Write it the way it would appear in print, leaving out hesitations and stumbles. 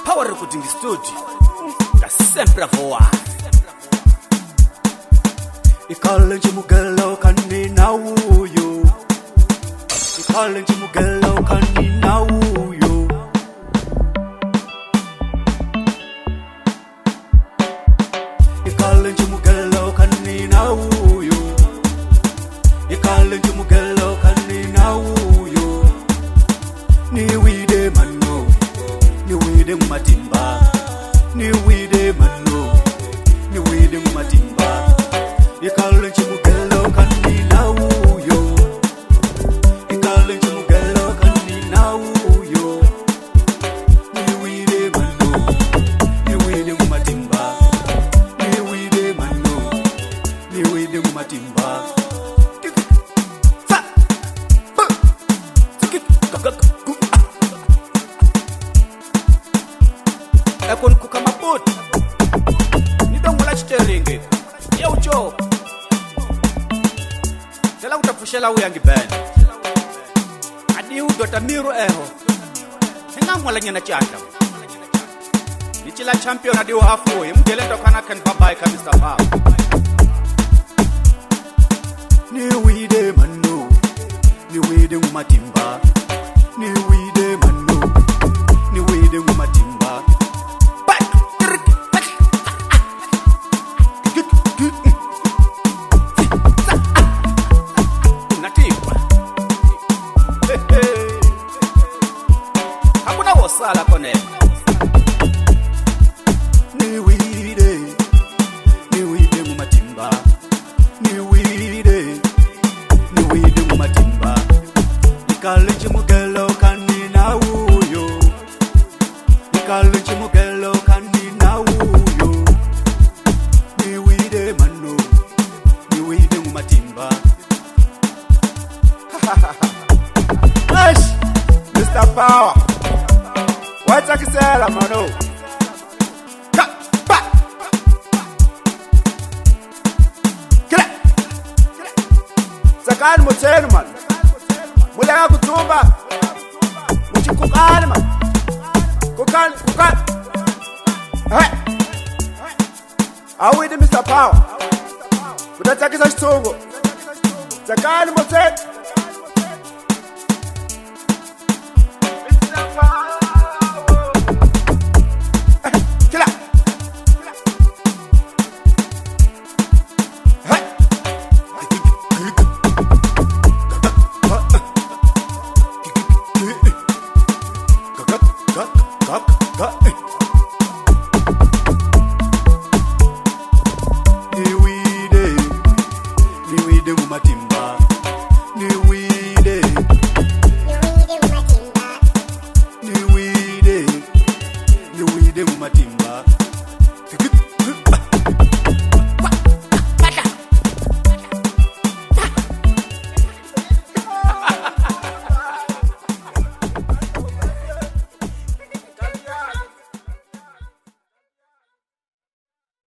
Power recording studio da sempre voar. Ikale mugelo kanina uyo. Ikale mugelo kanina uyo. Ikale mugelo kanina uyo. Ikale mugelo kanina uyo. Niwide mano. Niwide Gumatimba. Niwide mano. Niwide Gumatimba. Ikale mugelo kanina uyo. Ikale mugelo kanina uyo. Niwide mano. Niwide Gumatimba. Niwide mano. Niwide Gumatimba. Ekon kukamaput ni dongo la chiteringe ya ucho tela utafushela uyangi band adi udota miro eho ngamwala nyana chata ni chila champion adi hafu mgele ndokana kan babai ka Mr. Pao ni wide manu ni wide Gumatimba ni wide manu ni wide Gumatimba. Hakuna wasala kone. Niwide Gumatimba. Niwide Gumatimba. Ikale mugelo kanina uyo. Ikale mugelo kanina uyo. Niwide mano. Niwide Gumatimba. Ash, Mr. Power. What's a kisela mano? Sakani mutenu man. Mulega kutumba. Muchikukani man. Kukani. Hey. Awidi Mr. Power. Kudatakisa chitungo. Sakani mutenu.